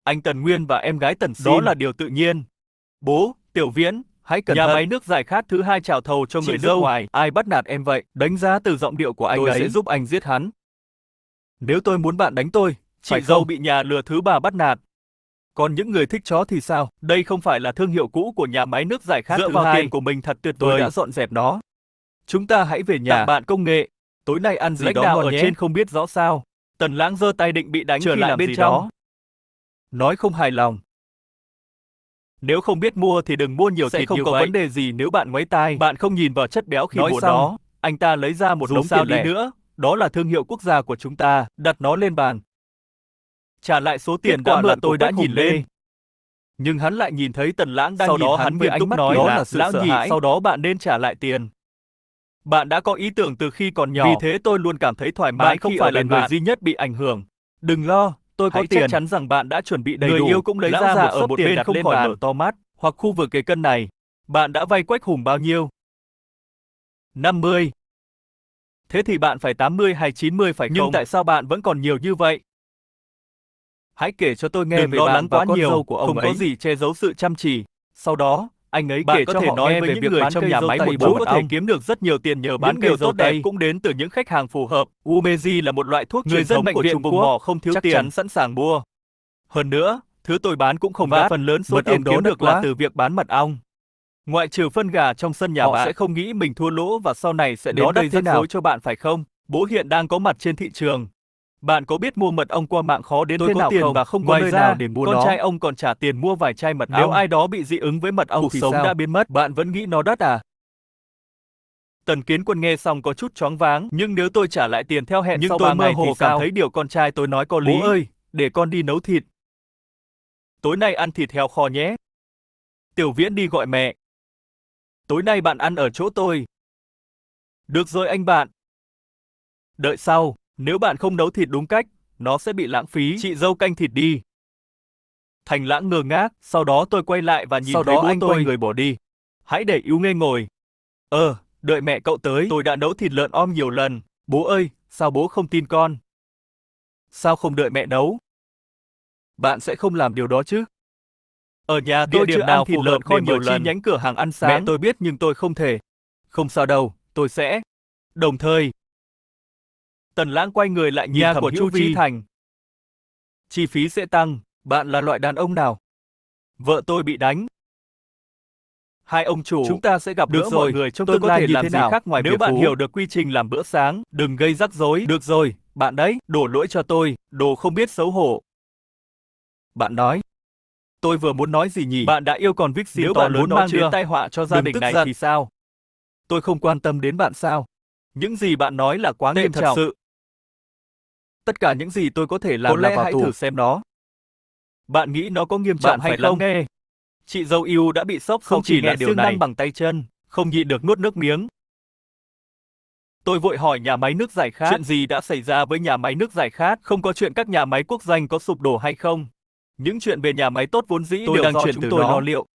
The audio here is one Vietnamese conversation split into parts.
Anh Tần Nguyên và em gái Tần Xin. Đó là điều tự nhiên. Bố, Tiểu Viễn, hãy cẩn Nhà thận. máy nước giải khát thứ hai chào thầu cho người Chị nước dâu, ngoài. ai bắt nạt em vậy? Đánh giá từ giọng điệu của anh Tôi ấy sẽ giúp anh giết hắn. Nếu tôi muốn bạn đánh tôi, Chị phải dâu không? Bị nhà lừa thứ ba bắt nạt. Còn những người thích chó thì sao? Đây không phải là thương hiệu cũ của nhà máy nước giải khát Dựa thứ vào hai. tiền của mình thật tuyệt Tôi vời. đã dọn dẹp nó. Chúng ta hãy về nhà. Tặng bạn công nghệ. Tối nay ăn gì Lãnh đó đạo ngon ở nhé. trên không biết rõ sao. Tần Lãng giơ tay định bị đánh Trở khi lại làm bên gì trong. đó. Nói không hài lòng. Nếu không biết mua thì đừng mua nhiều Sẽ thịt không như có vậy. vấn đề gì nếu bạn ngoáy tai. Bạn không nhìn vào chất béo khi Nói mua xong, nó. Anh ta lấy ra một dù đống sao tiền đi lẻ. nữa, Đó là thương hiệu quốc gia của chúng ta. Đặt nó lên bàn. Trả lại số tiền Kết quả đã là mượn tôi của đã Quách nhìn Hùng Lê. lên. Nhưng hắn lại nhìn thấy Tần Lãng đang Sau nhìn đó hắn hắn với nghiêm ánh túc mắt nói, đó "Kìa, là sự lão sợ nhị, hãi. Sau đó bạn nên trả lại tiền. Bạn đã có ý tưởng từ khi còn nhỏ. Vì thế tôi luôn cảm thấy thoải mái Bạn không khi phải ở là bên người bạn. Duy nhất bị ảnh hưởng. Đừng lo, tôi có Hãy tiền. chắc Chắc chắn rằng bạn đã chuẩn bị đầy Người đủ. yêu cũng lấy Lão ra già một ở xấp một tiền bên đặt không lên khỏi bàn. mở to mắt, hoặc khu vực kề cân này. Bạn đã vay Quách Hùng bao nhiêu? 50. Thế thì bạn phải 80 hay 90 phải không? Nhưng tại sao bạn vẫn còn nhiều như vậy? Hãy kể cho tôi nghe Đừng về lo bạn lắng và quá con nhiều, dâu của ông không ấy. có gì che giấu sự chăm chỉ. Sau đó, anh ấy Bạn kể có cho thể họ nói nghe với về những việc người bán trong cây nhà dâu máy tây một bố chút có thể ong. kiếm được rất nhiều tiền nhờ bán Những cây điều dâu tốt đẹp tây cũng đến từ những khách hàng phù hợp. Umezi là một loại thuốc Người truyền dân thống bệnh của viện Trung vùng Quốc, mỏ không thiếu chắc tiền. chắn sẵn sàng mua. Hơn nữa, thứ tôi bán cũng không Và đắt. phần lớn số Mật tiền ong đó kiếm đắt được quá. là Từ việc bán mật ong. Ngoại trừ phân gà trong sân nhà Họ bạn sẽ không nghĩ mình thua lỗ và sau này sẽ đến Nó đây đầy rắc thế nào? rối cho bạn phải không? Bố hiện đang có mặt trên thị trường. Bạn có biết mua mật ong qua mạng khó đến Tôi thế có nào tiền không? và không có Ngoài nơi ra, nào để mua con nó. trai ông còn trả tiền mua vài chai mật ong. Nếu ai đó bị dị ứng với mật ong Cuộc thì sống sao? đã Biến mất. Bạn vẫn nghĩ nó đắt à? Tần Kiến Quân nghe xong có chút choáng váng. Nhưng nếu tôi trả lại tiền theo hẹn Nhưng sau tôi 3 mơ ngày hồ thì cảm sao? thấy Điều con trai tôi nói có lý. Bố ơi, để con đi nấu thịt. Tối nay ăn thịt heo kho nhé. Tiểu Viễn đi gọi mẹ. Tối nay bạn ăn ở chỗ tôi. Được rồi anh bạn. Đợi sau, nếu bạn không nấu thịt đúng cách, nó sẽ bị lãng phí. Chị dâu canh thịt đi. Thành Lãng ngơ ngác, sau đó tôi quay lại và nhìn Sau thấy đó bố anh tôi. quay người bỏ đi. Hãy để Yếu Nghê ngồi. Đợi mẹ cậu tới. Tôi đã nấu thịt lợn om nhiều lần. Bố ơi, sao bố không tin con? Sao không đợi mẹ nấu? Bạn sẽ không làm điều đó chứ? Ở nhà Địa tôi điểm chưa nào ăn thịt phù lợn hợp kho để nhiều mở chi lần. nhánh cửa hàng ăn sáng. Mẹ tôi biết nhưng tôi không thể. Không sao đâu, tôi sẽ. Đồng thời, Tần Lãng quay người lại nhìn Nhà Thẩm của Hữu Chu Chí Vi. Thành. Chi phí sẽ tăng. Bạn là loại đàn ông nào? Vợ tôi bị đánh. Hai ông chủ, chúng ta sẽ gặp Được gỡ rồi, mọi người trong tôi tương có lai thể như làm thế gì nào khác ngoài nếu việc bạn hú. hiểu được quy trình làm bữa sáng, đừng gây rắc rối. Được rồi, bạn đấy, đổ lỗi cho tôi, đồ không biết xấu hổ. Bạn nói. Tôi vừa muốn nói gì nhỉ? Bạn đã yêu con Vixen Nếu to bạn lớn muốn đó mang chưa? đến Tai họa cho gia Đừng đình tức này giận. thì sao? Tôi không quan tâm đến bạn sao? Những gì bạn nói là quá Tệ nghiêm thật trọng. sự. Tất cả những gì tôi có thể làm Có là lẽ vào hãy tù. thử xem nó. Bạn nghĩ nó có nghiêm trọng Bạn hay phải lắng không? nghe. Chị dâu yêu đã bị sốc Không sau chỉ khi là nghe điều siêng này. năng bằng tay chân, không nhịn được nuốt nước miếng. Tôi vội hỏi nhà máy nước giải khát. Chuyện gì đã xảy ra với nhà máy nước giải khát? Không có chuyện các nhà máy quốc doanh có sụp đổ hay không? Những chuyện về nhà máy tốt vốn dĩ Tôi đều đang do chuyển chúng từ tôi nó. lo liệu.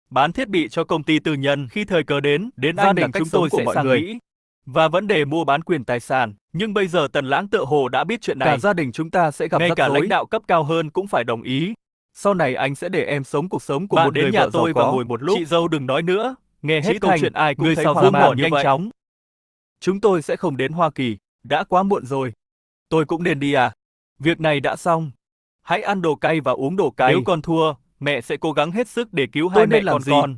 Bán thiết bị cho công ty tư nhân khi thời cơ đến Gia anh đình là cách chúng sống tôi của sẽ mọi sang người. Mỹ. Và vấn đề mua bán quyền tài sản. Nhưng bây giờ Tần Lãng tựa hồ đã biết chuyện này. Cả gia đình chúng ta sẽ gặp Ngay rắc cả rối. lãnh đạo cấp cao hơn cũng phải đồng ý. Sau này anh sẽ để em sống cuộc sống của Bạn một đến người nhà vợ giàu tôi có. và ngồi một lúc. Chị dâu đừng nói nữa. Nghe hết Chí câu Thành, chuyện ai cũng người thấy sao hoang buông mang bỏ nhanh vậy? chóng. Chúng tôi sẽ không đến Hoa Kỳ. Đã quá muộn rồi. Tôi cũng nên đi à? Việc này đã xong. Hãy ăn đồ cay và uống đồ cay. Nếu con thua, mẹ sẽ cố gắng hết sức để cứu hai Tôi mẹ nên làm con gì? con.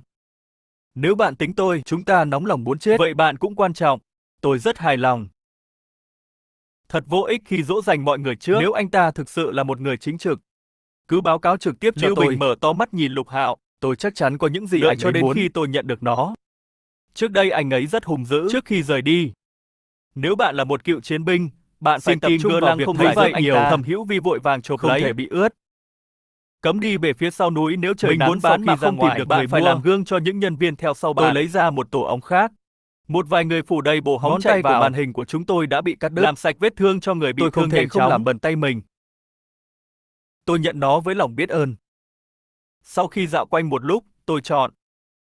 Nếu bạn tính tôi, chúng ta nóng lòng muốn chết. Vậy bạn cũng quan trọng. Tôi rất hài lòng. Thật vô ích khi dỗ dành mọi người trước. Nếu anh ta thực sự là một người chính trực, cứ báo cáo trực tiếp cho Lưu tôi. Bình Mở to mắt nhìn Lục Hạo. Tôi chắc chắn có những gì Đợi anh cho ấy đến muốn. khi tôi nhận được nó. Trước đây anh ấy rất hung dữ. Trước khi rời đi. Nếu bạn là một cựu chiến binh, bạn phải Xin tập Kim trung Gơ vào Lăng việc không thấy giải vậy thích anh nhiều. ta. Thẩm Hữu Vi vội vàng chộp Không lấy. thể bị ướt. Cấm đi về phía sau núi nếu trời Mình nắng. muốn Sau bán khi mà ra không tìm ngoài, được bạn người phải mua. làm gương cho những nhân viên theo sau bạn. Tôi lấy ra một tổ ống khác. Một vài người phủ đầy bồ hóng Ngón chạy tay của vào. màn Màn hình của chúng tôi đã bị cắt đứt. Làm Làm sạch vết thương cho người bị Tôi không thương thể nhanh không chóng. làm bẩn tay mình. Tôi nhận nó với lòng biết ơn. Sau khi dạo quanh một lúc, tôi chọn.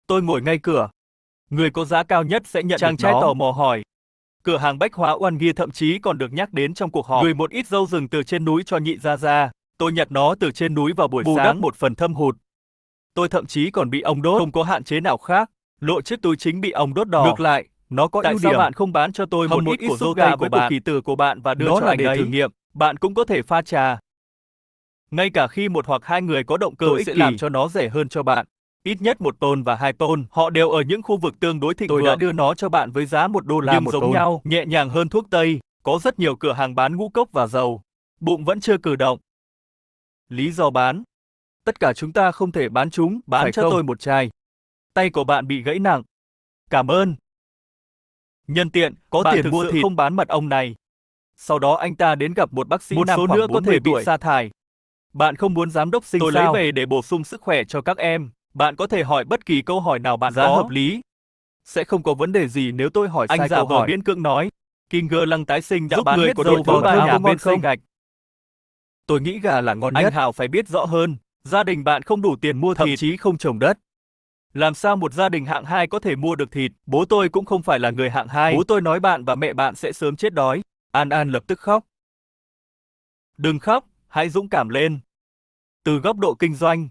Tôi ngồi ngay cửa. Người có giá cao nhất sẽ nhận Chàng được trai nó. tò mò hỏi. Cửa hàng bách hóa Oan Gia thậm chí còn được nhắc đến trong cuộc họp. Gửi một ít dâu rừng từ trên núi cho nhị gia gia. Tôi nhặt nó từ trên núi vào buổi Bù sáng đắp một phần thâm hụt. Tôi thậm chí còn bị ong đốt, không có hạn chế nào khác. Lộ chiếc túi chính bị ong đốt đỏ. Ngược lại, nó có Tại ưu sao điểm. bạn không bán cho tôi Hầm một ít của xúc rô gà gà của với bạn. cục kỳ tử của bạn và đưa Nó cho là anh để ấy thử nghiệm. Bạn cũng có thể pha trà. Ngay cả khi một hoặc hai người có động cơ Tôi ích sẽ kỷ, làm cho nó rẻ hơn cho bạn. ít nhất 1 tôn và 2 tôn, họ đều ở những khu vực tương đối thịnh Tôi vượng. đã đưa nó cho bạn với giá $1 nhưng một giống tôn. nhau, nhẹ nhàng hơn thuốc tây. Có rất nhiều cửa hàng bán ngũ cốc và dầu. Bụng vẫn chưa cử động. Lý do bán. Tất cả chúng ta không thể bán chúng, Bán phải cho không? tôi một chai. Tay của bạn bị gãy nặng. Cảm ơn. Nhân tiện, có Bạn tiền thực mua sự thịt. không bán mật ong này. Sau đó anh ta đến gặp một bác sĩ Một nam số khoảng nữa có 40 thể bị tuổi. sa thải. Bạn không muốn giám đốc sinh Tôi sao? lấy về để bổ sung sức khỏe cho các em. Bạn có thể hỏi bất kỳ câu hỏi nào bạn Giá có. hợp lý. Sẽ không có vấn đề gì nếu tôi hỏi Anh sai giả câu vờ hỏi. miễn cưỡng nói. Kinger lăng tái sinh đã Giúp bán người hết có dầu đội vào vỏ nhà thơm có bên ngon xây không? gạch. Tôi nghĩ gà là ngon Anh nhất. Hào phải biết rõ hơn. Gia đình bạn không đủ tiền mua Thậm thịt. chí không trồng đất. Làm sao một gia đình hạng 2 có thể mua được thịt? Bố tôi cũng không phải là người hạng 2. Bố tôi nói bạn và mẹ bạn sẽ sớm chết đói. An An lập tức khóc. Đừng khóc, hãy dũng cảm lên. Từ góc độ kinh doanh,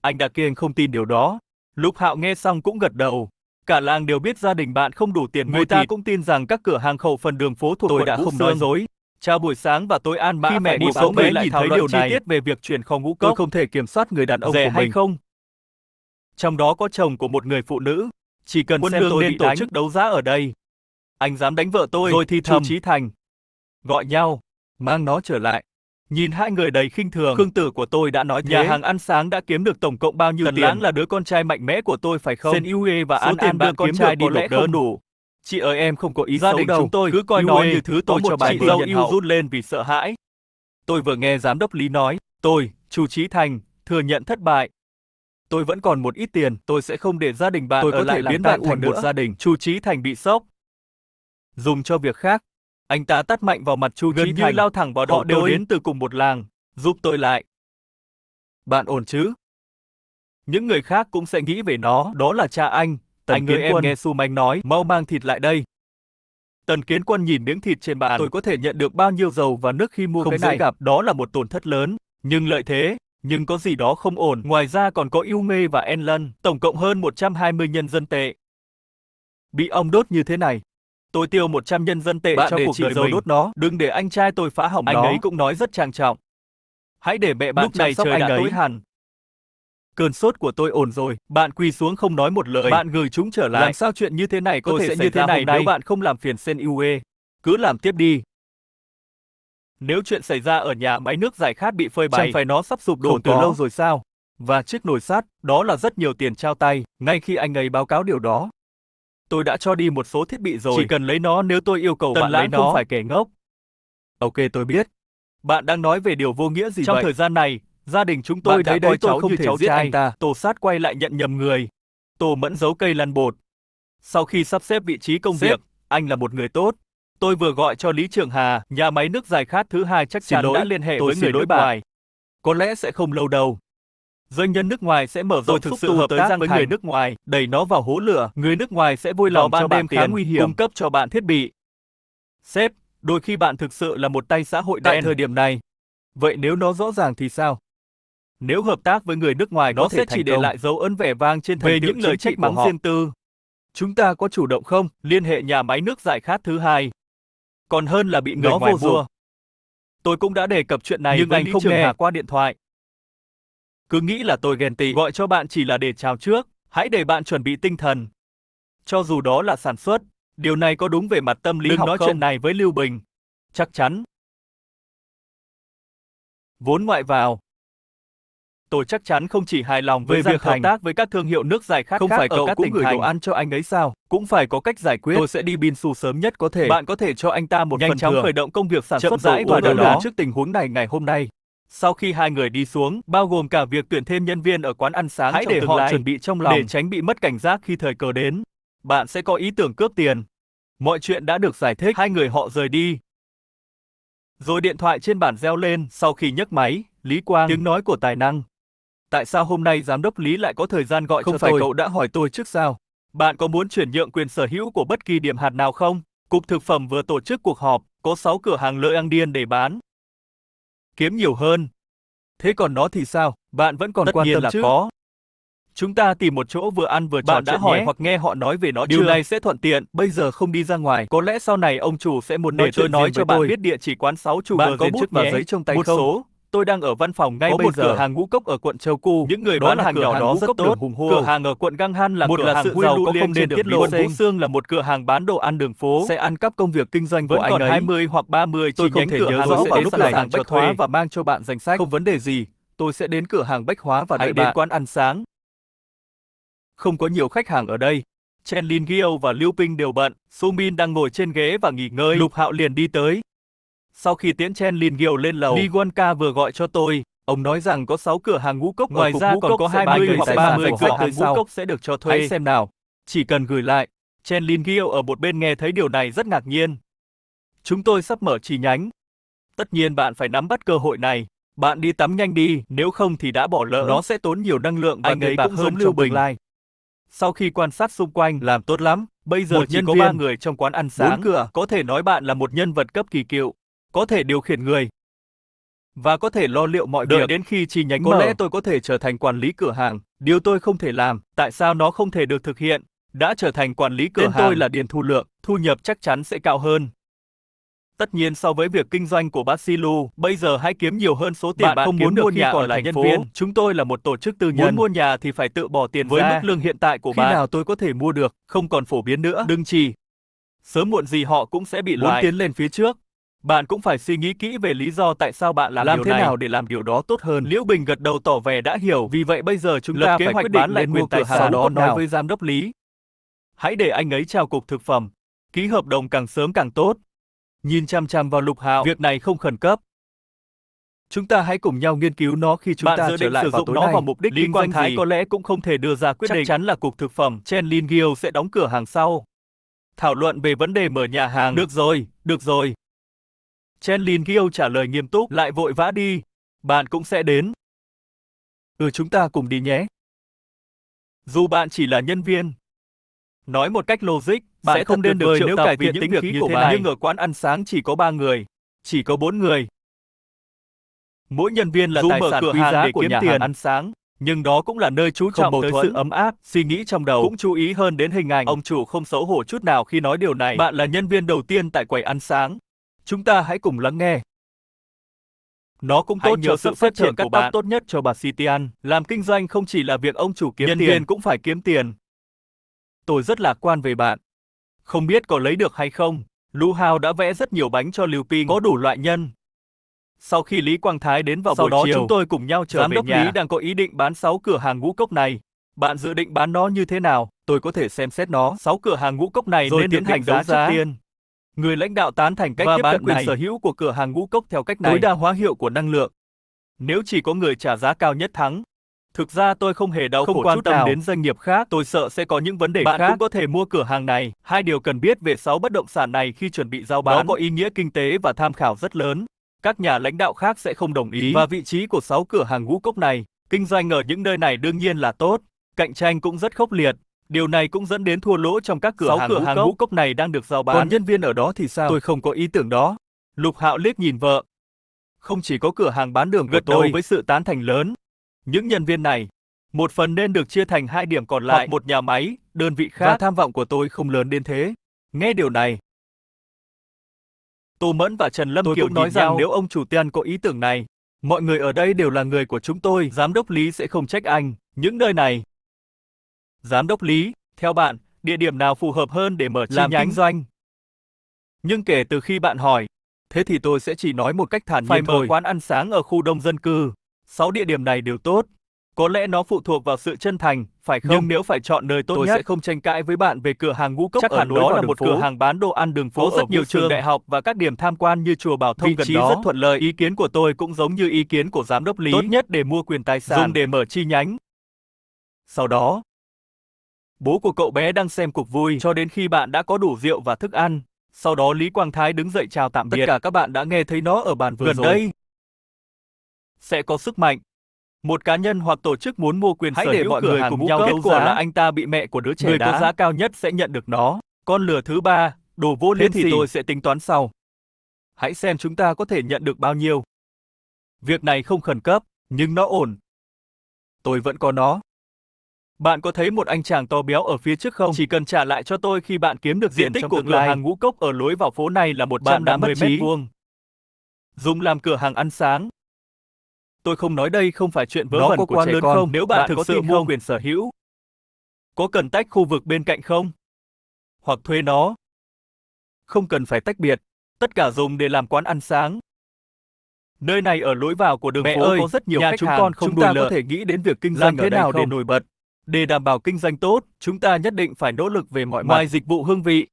anh đã kiêng không tin điều đó. Lúc Hạo nghe xong cũng gật đầu. Cả làng đều biết gia đình bạn không đủ tiền mua thịt. Người ta cũng tin rằng các cửa hàng khẩu phần đường phố thuộc Tôi quận đã Vũ không Xương. nói dối. Chào buổi sáng và tôi An Mã Khi mẹ phải đi một bán số vé người lại nhìn thảo thấy luận điều chi này. tiết về việc chuyển kho ngũ Tôi cốc. không thể kiểm soát người đàn ông Rẻ của hay mình. không? Trong đó có chồng của một người phụ nữ. Chỉ cần Quân xem lương tôi nên bị tổ đánh. chức Đấu giá ở đây. Anh dám đánh vợ tôi. Rồi thì Chu thầm. Chí Thành. Gọi nhau. Mang nó trở lại. Nhìn hai người đầy khinh thường. Khương tử của tôi đã nói thế. Nhà hàng ăn sáng đã kiếm được tổng cộng bao nhiêu Tần tiền? Lãng là đứa con trai mạnh mẽ của tôi phải không? Sen Yue và Số An tiền An bạn đưa con kiếm trai được đi có lẽ nộp không đơn. đủ. Chị ơi, em không có ý Gia xấu đình đâu. chúng tôi Cứ coi Yue nó như thứ tôi có cho một bạn chị vừa dâu nhận yêu hậu. rút lên vì sợ hãi. Tôi vừa nghe giám đốc Lý nói, tôi, Chu Chí Thành, thừa nhận thất bại. Tôi vẫn còn một ít tiền, tôi sẽ không để gia đình bạn Tôi ở có lại thể làm biến tai bạn ùa thành một nữa. gia đình. Chu Chí Thành bị sốc. Dùng cho việc khác. Anh ta tát mạnh vào mặt Chu Gần Chí như Thành. lao thẳng vào đầu Họ đều tôi. đến từ cùng một làng. Giúp tôi lại. Bạn ổn chứ? Những người khác cũng sẽ nghĩ về nó. Đó là cha anh. Tần Anh ơi, Kiến em Quân. nghe Su Manh nói, mau mang thịt lại đây. Tần Kiến Quân nhìn miếng thịt trên bàn. Tôi có thể nhận được bao nhiêu dầu và nước khi mua Không cái dễ này? gặp, đó là một tổn thất lớn. Nhưng lợi thế, nhưng có gì đó không ổn. Ngoài ra còn có Yêu Nghê và Enlân, tổng cộng hơn 120 nhân dân tệ. Bị ong đốt như thế này. Tôi tiêu 100 nhân dân tệ Bạn cho để cuộc chị đời dâu mình. đốt nó. Đừng để anh trai tôi phá hỏng Anh nó. ấy cũng nói rất trang trọng. Hãy để mẹ bạn Lúc này chăm sóc trời anh đã ấy. tối hẳn. Cơn sốt của tôi ổn rồi. Bạn quỳ xuống không nói một lời. Bạn gửi chúng trở lại. Làm sao chuyện như thế này có Tôi thể sẽ xảy như thế ra này hôm nay? nếu bạn không làm phiền Sen Yue. Cứ làm tiếp đi. Nếu chuyện xảy ra ở nhà máy nước giải khát bị phơi bày, Chẳng phải nó sắp sụp đổ không từ có. lâu rồi sao? Và chiếc nồi sắt, đó là rất nhiều tiền trao tay. Ngay khi anh ấy báo cáo điều đó, tôi đã cho đi một số thiết bị rồi. Chỉ cần lấy nó nếu tôi yêu cầu Tần bạn lấy Lãng nó. không phải kẻ ngốc. Ok, tôi biết. Bạn đang nói về điều vô nghĩa gì Trong vậy? Thời gian này, gia đình chúng tôi Bạn đã thấy coi đấy, tôi cháu không như thể cháu giết trai. anh ta. Tổ sát quay lại nhận nhầm người. Tổ Mẫn giấu cây lăn bột. Sau khi sắp xếp vị trí công Sếp. việc, anh là một người tốt. Tôi vừa gọi cho Lý Trường Hà, nhà máy nước giải khát thứ hai chắc Xin chắn lỗi, đã liên hệ tôi với xin người lỗi nước bạn. ngoài. Có lẽ sẽ không lâu đâu. Doanh nhân nước ngoài sẽ mở rộng thực xúc sự tu hợp tới tác Giang với Thành. người Nước ngoài, đẩy nó vào hố lửa. Người nước ngoài sẽ vui lòng Vào cho ban bạn đêm khá tiền, nguy hiểm. cung cấp cho bạn thiết bị. Sếp, đôi khi bạn thực sự là một tay xã hội Tại đen. thời điểm này, Vậy nếu nó rõ ràng thì sao? Nếu hợp tác với người nước ngoài, Nó nó sẽ sẽ thành chỉ để công. lại dấu ấn vẻ vang trên thành Về tựu những lời chính trị trách của mắng họ. riêng tư. Chúng ta có chủ động không? Liên hệ nhà máy nước giải khát thứ hai. Còn hơn là bị người Nó ngoài vô dụng. mua. Tôi cũng đã đề cập chuyện này Nhưng với anh Lý không Trường nghe. Hà qua điện thoại. Cứ nghĩ là tôi ghen tị, gọi cho bạn chỉ là để chào trước, hãy để bạn chuẩn bị tinh thần. Cho dù đó là sản xuất, điều này có đúng về mặt tâm lý Đừng học nói không? chuyện này với Lưu Bình. Chắc chắn. Vốn ngoại vào. Tôi chắc chắn không chỉ hài lòng với Về việc việc hợp hợp tác với các thương hiệu nước giải khát Không khác phải ở cậu các cũng tỉnh gửi thành. đồ ăn cho anh ấy sao? Cũng phải có cách giải quyết. Tôi sẽ đi Binsu sớm nhất có thể. Bạn có thể cho anh ta một Nhanh phần chóng thưởng. khởi động công việc sản chậm xuất rãi đồ và uống ở đỡ đó. đần Trước tình huống này ngày hôm nay, sau khi hai người đi xuống, bao gồm cả việc tuyển thêm nhân viên ở quán ăn sáng Hãy trong để tương họ lai, chuẩn bị trong lòng. để tránh bị mất cảnh giác khi thời cơ đến. Bạn sẽ có ý tưởng cướp tiền. Mọi chuyện đã được giải thích, hai người họ rời đi. Rồi điện thoại trên bàn reo lên, sau khi nhấc máy, Lý Quang, tiếng nói của tài năng. Tại sao hôm nay giám đốc Lý lại có thời gian gọi Không cho phải tôi? cậu đã hỏi tôi trước sao? Bạn có muốn chuyển nhượng quyền sở hữu của bất kỳ điểm hạt nào không? Cục Thực phẩm vừa tổ chức cuộc họp, có 6 cửa hàng lợi ăn điên để bán. Kiếm nhiều hơn. Thế còn nó thì sao? Bạn vẫn còn Tất quan nhiên tâm là chứ? có. Chúng ta tìm một chỗ vừa ăn vừa trò Bạn đã chuyện hỏi nhé. hoặc nghe họ nói về nó Điều chưa? này sẽ thuận tiện. Bây giờ không đi ra ngoài. Có lẽ sau này ông chủ sẽ muốn Để nói tôi chuyện nói riêng cho với bạn tôi. biết Địa chỉ quán 6 Chủ Bạn có trước bút và nhé. giấy trong tay một không? số. Tôi đang ở văn phòng ngay Có bây một giờ. cửa hàng ngũ cốc ở quận Châu Cu. Những người Đó bán là hàng cửa nhỏ hàng đó ngũ rất cốc tốt. đường Hùng Hô. Cửa hàng ở quận Ganghan là Một cửa là hàng sự Huy giàu Lu có Liêng không nên trên được tiết bí lộ. lộ. Quận Vũ Xương là một cửa hàng bán đồ ăn đường phố. Sẽ ăn cắp công việc kinh doanh của Vẫn anh còn ấy. 20 hoặc 30 Tôi chi không nhánh thể cửa nhớ hàng rõ rồi vào sẽ lúc đến cửa cửa hàng hàng Bách cho thuê. Hóa và mang cho bạn danh sách. Không vấn đề gì. Tôi sẽ đến cửa hàng Bách Hóa và Hãy đợi đến bạn. quán ăn sáng. Không có nhiều khách hàng ở đây. Chen Lin Gio và Liu Ping đều bận. Su Min đang ngồi trên ghế và nghỉ ngơi. Lục Hạo liền đi tới. Sau khi tiễn Chen Lin Gio lên lầu, Li Wonka vừa gọi cho tôi. Ông nói rằng có 6 cửa hàng ngũ cốc ở Ngoài cục ra ngũ còn cốc có sẽ 20 bán hoặc hoặc 30 cửa khách hàng tới ngũ sau. cốc sẽ được cho thuê. Hãy xem nào. Chỉ cần gửi lại. Chen Lin Gio ở một bên nghe thấy điều này rất ngạc nhiên. Chúng tôi sắp mở chi nhánh. Tất nhiên bạn phải nắm bắt cơ hội này. Bạn đi tắm nhanh đi, nếu không thì đã bỏ lỡ. Nó sẽ tốn nhiều năng lượng và Anh tiền ấy bạc cũng hơn giống trong Lưu tương Bình. lai. Sau khi quan sát xung quanh, làm tốt lắm. Bây giờ Một chỉ nhân có 3 viên, người trong quán ăn sáng. 4 cửa. Có thể nói bạn là một nhân vật cấp kỳ cựu. Có thể điều khiển người. Và có thể lo liệu mọi Đợi việc. đến khi chi nhánh Có mở. lẽ tôi có thể trở thành quản lý cửa hàng. Điều tôi không thể làm. Tại sao nó không thể được thực hiện? Đã trở thành quản lý cửa Tên hàng. tôi là Điền Thu Lượng. Thu nhập chắc chắn sẽ cao hơn. Tất nhiên so với việc kinh doanh của Basilu, bây giờ hãy kiếm nhiều hơn số tiền bạn không kiếm muốn được mua khi nhà còn ở là thành nhân phố. viên. Chúng tôi là một tổ chức tư nhân. Muốn mua nhà thì phải tự bỏ tiền Với ra. mức lương hiện tại của Khi bạn, nào tôi có thể mua được? không còn phổ biến nữa. Đừng chỉ. Sớm muộn gì họ cũng sẽ bị Muốn loại. tiến lên phía trước. Bạn cũng phải suy nghĩ kỹ về lý do tại sao bạn làm điều thế này. nào để làm điều đó tốt hơn? Liễu Bình gật đầu tỏ vẻ đã hiểu. Vì vậy bây giờ chúng Lập ta kế phải hoạch quyết định bán lại lên quyền mua tài cửa sản. hàng. Sau đó Tốt nói nào? với giám đốc Lý. Hãy để anh ấy chào cục thực phẩm. Ký hợp đồng càng sớm càng tốt. Nhìn chăm chăm vào Lục Hạo. Việc này không khẩn cấp. Chúng ta hãy cùng nhau nghiên cứu nó khi chúng Bạn ta dự trở định lại sử vào dụng tối nó nay. vào mục đích Lý kinh Quang doanh Thái gì? Có lẽ cũng không thể đưa ra quyết định. Chắc chắn là cục thực phẩm. Chen Lin Gio sẽ đóng cửa hàng sau. Thảo luận về vấn đề mở nhà hàng. Được rồi, được rồi. Chen Lin Gio trả lời nghiêm túc. Lại vội vã đi. Bạn cũng sẽ đến. Chúng ta cùng đi nhé. Dù bạn chỉ là nhân viên. Nói một cách logic, Bạn sẽ không thật nên tuyệt được vời triệu nếu tập cải vì thiện những tính việc khí như của thế bạn. này. Nhưng ở quán ăn sáng chỉ có 3 người. Chỉ có 4 người. Mỗi nhân viên là Dù tài mở sản cửa quý hàng giá để của kiếm nhà tiền. hàng ăn sáng. Nhưng đó cũng là nơi chú Không trọng mâu tới thuẫn. sự ấm áp, suy nghĩ trong đầu. Cũng chú ý hơn đến hình ảnh. Ông chủ không xấu hổ chút nào khi nói điều này. Bạn là nhân viên đầu tiên tại quầy ăn sáng. Chúng ta hãy cùng lắng nghe. Nó cũng tốt cho sự phát triển của bạn. Tốt nhất cho bà Sitian. Làm kinh doanh không chỉ là việc ông chủ kiếm tiền. Nhân viên cũng phải kiếm tiền. Tôi rất lạc quan về bạn. Không biết có lấy được hay không. Lu Hao đã vẽ rất nhiều bánh cho Liu Ping. Có đủ loại nhân. Sau khi Lý Quang Thái đến vào Sau buổi đó chiều, chúng tôi cùng nhau trở giám về đốc nhà. Lý đang có ý định bán 6 cửa hàng ngũ cốc này. Bạn dự định bán nó như thế nào? Tôi có thể xem xét nó. 6 cửa hàng ngũ cốc này Rồi nên tiến được hành định giá đấu giá. trước tiên. Người lãnh đạo tán thành cách Và tiếp bán cận quyền này. sở Hữu của cửa hàng ngũ cốc theo cách này. Tối đa hóa hiệu của năng lượng. Nếu chỉ có người trả giá cao nhất thắng. Thực ra tôi không hề đau Không khổ quan chút tâm nào đến doanh nghiệp khác. Tôi sợ sẽ có những vấn đề Bạn khác. cũng Cũng có thể mua cửa hàng này. Hai điều cần biết về 6 bất động sản này khi chuẩn bị giao bán. Nó có ý nghĩa kinh tế và tham khảo rất lớn. Các nhà lãnh đạo khác sẽ không đồng ý. Và vị trí của 6 cửa hàng ngũ cốc này, kinh doanh ở những nơi này đương nhiên là tốt. Cạnh tranh cũng rất khốc liệt. Điều này cũng dẫn đến thua lỗ trong các cửa 6 hàng cửa hàng ngũ cốc này đang được giao bán. Còn nhân viên ở đó thì sao? Tôi không có ý tưởng đó. Lục Hạo liếc nhìn vợ. Không chỉ có cửa hàng bán đường gật đầu với sự tán thành lớn. Những nhân viên này, một phần nên được chia thành 2 điểm còn lại, hoặc một nhà máy, đơn vị khác. Và tham vọng của tôi không lớn đến thế. Nghe điều này, Tô Mẫn và Trần Lâm Tôi Kiều cũng nói nhìn rằng nhau. nếu ông chủ Tiên có ý tưởng này, mọi người ở đây đều là người của chúng tôi, giám đốc Lý sẽ không trách anh. Những nơi này, giám đốc Lý, theo bạn, địa điểm nào phù hợp hơn để mở chi Làm nhánh kinh doanh? Nhưng kể từ khi bạn hỏi, thế thì tôi sẽ chỉ nói một cách thản Phải nhiên mở thôi. Quán ăn sáng ở khu đông dân cư, 6 địa điểm này đều tốt. Có lẽ nó phụ thuộc vào sự chân thành, phải không? Nhưng nếu phải chọn nơi tốt Tôi nhất, sẽ không tranh cãi với bạn về cửa hàng ngũ cốc. Chắc ở hẳn nối đó vào là đường một phố. cửa hàng bán đồ ăn đường phố Có rất ở nhiều Vũ trường Xương. đại học và các điểm tham quan như chùa Bảo Thông Vị gần trí đó. rất Rất thuận lợi. Ý kiến của tôi cũng giống như ý kiến của giám đốc Lý. Tốt nhất để mua quyền tài sản, dùng để mở chi nhánh. Sau đó, bố của cậu bé đang xem cuộc vui cho đến khi bạn đã có đủ rượu và thức ăn. Sau đó Lý Quang Thái đứng dậy chào tạm Tất biệt. cả các bạn đã nghe thấy nó ở bàn vừa Gần rồi. đây sẽ có sức mạnh. Một cá nhân hoặc tổ chức muốn mua quyền Hãy sở để hữu mọi cửa người hàng cùng ngũ nhau cốc. đấu Kết quả giá. là anh ta bị mẹ của đứa trẻ Người đá. có Giá cao nhất sẽ nhận được nó. Con lừa thứ 3, đồ vô Thế liêm thì sỉ. tôi sẽ tính toán sau. Hãy xem chúng ta có thể nhận được bao nhiêu. Việc này không khẩn cấp, Nhưng nó ổn. Tôi vẫn có nó. Bạn có thấy một anh chàng to béo ở phía trước không? Chỉ cần trả lại cho tôi khi bạn kiếm được diện tích của cửa hàng ngũ cốc ở lối vào phố này là 150 mét vuông. Dùng làm cửa hàng ăn sáng. Tôi không nói đây không phải chuyện vớ vẩn của quá trẻ con. Không? Nếu bạn thực sự mua quyền sở hữu, có cần tách khu vực bên cạnh không? Hoặc thuê nó? Không cần phải tách biệt, tất cả dùng để làm quán ăn sáng. Nơi này ở lối vào của đường phố có rất nhiều khách hàng. Con không chúng ta có thể nghĩ đến việc kinh doanh thế nào để nổi bật. Để đảm bảo kinh doanh tốt, chúng ta nhất định phải nỗ lực về mọi mặt. Ngoài dịch vụ hương vị,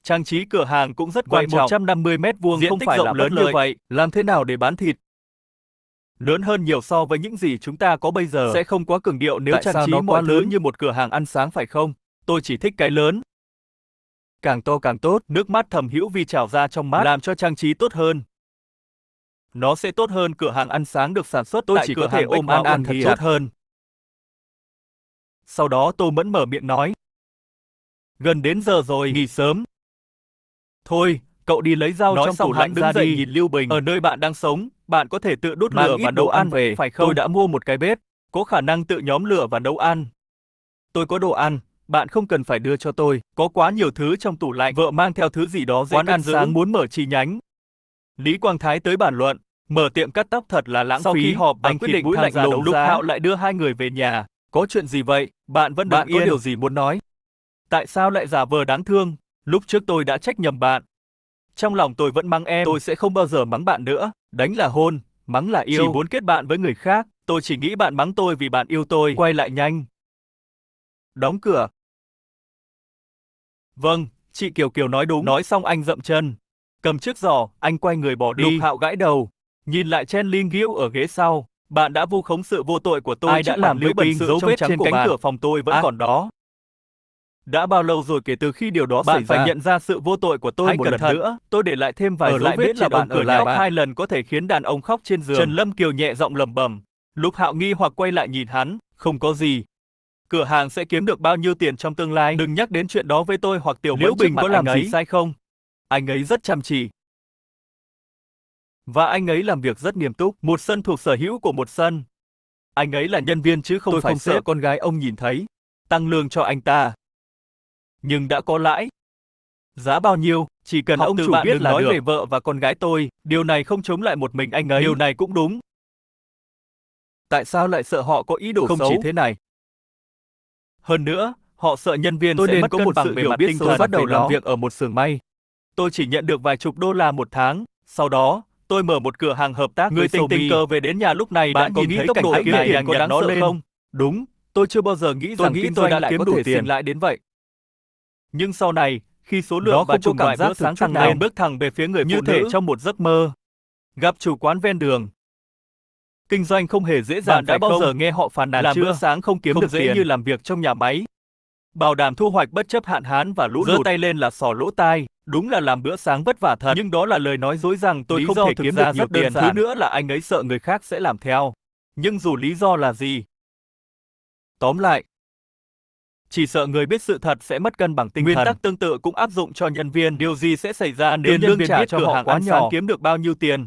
trang trí cửa hàng cũng rất quan trọng. 150 mét vuông không phải là lớn như vậy. Làm thế nào để bán thịt lớn hơn nhiều so với những gì chúng ta có bây giờ? Sẽ không quá cường điệu nếu trang trí mọi thứ như một cửa hàng ăn sáng phải không? Tôi chỉ thích cái lớn. Càng to càng tốt. Nước mắt thầm hữu vi trào ra trong mắt, làm cho trang trí tốt hơn. Nó sẽ tốt hơn cửa hàng ăn sáng được sản xuất tôi tại chỉ có thể ôm ăn thật tốt hơn. Sau đó Tô Mẫn mở miệng nói. Gần đến giờ rồi, nghỉ sớm. Thôi, cậu đi lấy rau trong tủ lạnh ra đi. Nhìn Lưu Bình. Ở nơi bạn đang sống, bạn có thể tự đốt lửa và nấu ăn về, phải không? Tôi đã mua một cái bếp, có khả năng tự nhóm lửa và nấu ăn. Tôi có đồ ăn, bạn không cần phải đưa cho tôi. Có quá nhiều thứ trong tủ lạnh. Vợ mang theo thứ gì đó dễ quán ăn sáng muốn mở chi nhánh. Lý Quang Thái tới bàn luận, mở tiệm cắt tóc thật là lãng phí. Sau khi họp, anh quyết định tham gia đấu giá. Lục Hạo lại đưa hai người về nhà. Có chuyện gì vậy? Bạn vẫn đang yên. Có điều gì muốn nói? Tại sao lại giả vờ đáng thương? Lúc trước tôi đã trách nhầm bạn. Trong lòng tôi vẫn mắng em. Tôi sẽ không bao giờ mắng bạn nữa. Đánh là hôn, mắng là yêu. Chỉ muốn kết bạn với người khác. Tôi chỉ nghĩ bạn mắng tôi vì bạn yêu tôi. Quay lại nhanh. Đóng cửa. Vâng, chị Kiều Kiều nói đúng. Nói xong anh dậm chân. Cầm chiếc giỏ, anh quay người bỏ đi. Lục Hạo gãi đầu. Nhìn lại Chen Linh Giu ở ghế sau. Bạn đã vu khống sự vô tội của tôi. Ai đã làm Liễu Bình? Dấu vết trên cánh cửa phòng tôi vẫn còn đó. Đã bao lâu rồi kể từ khi điều đó xảy ra? Bạn phải nhận ra sự vô tội của tôi một lần nữa. Tôi để lại thêm vài dấu vết trên ông cửa nhà khóc 2 lần có thể khiến đàn ông khóc trên giường. Trần Lâm Kiều nhẹ giọng lẩm bẩm. Lục Hạo nghi hoặc quay lại nhìn hắn. Không có gì. Cửa hàng sẽ kiếm được bao nhiêu tiền trong tương lai? Đừng nhắc đến chuyện đó với tôi hoặc Tiểu Liễu Bình có làm gì sai không? Anh ấy rất chăm chỉ. Và anh ấy làm việc rất nghiêm túc. Một sân thuộc sở hữu của một sân. Anh ấy là nhân viên chứ không phải sợ con gái ông nhìn thấy. Tăng lương cho anh ta. Nhưng đã có lãi. Giá bao nhiêu? Chỉ cần ông chủ biết là nói về vợ và con gái tôi. Điều này không chống lại một mình anh ấy. Điều này cũng đúng. Tại sao lại sợ họ có ý đồ xấu? Không chỉ thế này. Hơn nữa, họ sợ nhân viên tôi sẽ mất cân bằng về mặt tinh thần. Tôi bắt đầu làm việc ở một xưởng may. Tôi chỉ nhận được vài chục đô la một tháng. Sau đó, tôi mở một cửa hàng hợp tác. Người tình cờ về đến nhà lúc này bạn đã nhìn thấy tốc độ kiếm tiền có đáng sợ không? Đúng, tôi chưa bao giờ nghĩ rằng kinh doanh lại có thể sinh lại đến vậy. Nhưng sau này, khi số lượng và chủng loại bữa sáng tăng lên, bước thẳng về phía người phụ nữ trong một giấc mơ. Gặp chủ quán ven đường. Kinh doanh không hề dễ dàng. Bạn đã bao giờ nghe họ phàn nàn làm bữa sáng không kiếm được tiền như làm việc trong nhà máy? Bảo đảm thu hoạch bất chấp hạn hán và lũ lụt. Giơ tay lên là xỏ lỗ tai. Đúng là làm bữa sáng vất vả thật. Nhưng đó là lời nói dối rằng tôi không thể kiếm được nhiều tiền. Thứ nữa là anh ấy sợ người khác sẽ làm theo. Nhưng dù lý do là gì? Tóm lại, chỉ sợ người biết sự thật sẽ mất cân bằng tinh thần. Nguyên tắc tương tự cũng áp dụng cho nhân viên. Điều gì sẽ xảy ra nếu nhân viên trả cho cửa hàng ăn sáng kiếm được bao nhiêu tiền?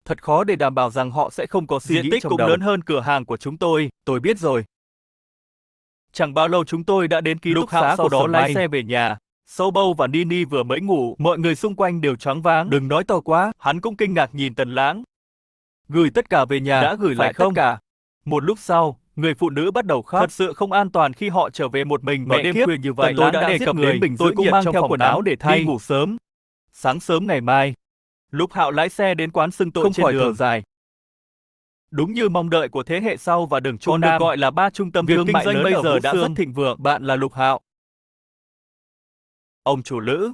Thật khó để đảm bảo rằng họ sẽ không có suy nghĩ trong đầu. Diện tích cũng lớn hơn cửa hàng của chúng tôi biết rồi. Chẳng bao lâu chúng tôi đã đến ký túc xá, sau đó lái xe về nhà. Sâu Bâu và Nini vừa mới ngủ, mọi người xung quanh đều choáng váng. Đừng nói to quá, hắn cũng kinh ngạc nhìn Tần Lãng. Gửi tất cả về nhà, đã gửi lại không? Tất cả. Một lúc sau, người phụ nữ bắt đầu khóc. Thật sự không an toàn khi họ trở về một mình vào đêm khuya như vậy. Tôi đã đề cập đến bình tôi cũng mang theo quần áo để thay. Đi ngủ sớm. Sáng sớm ngày mai, Lục Hạo lái xe đến quán xưng tội trên đường dài. Đúng như mong đợi của thế hệ sau và đường Trung Nam, được gọi là 3 trung tâm thương mại lớn bây giờ đã rất thịnh vượng. Bạn là Lục Hạo. Ông chủ Lữ.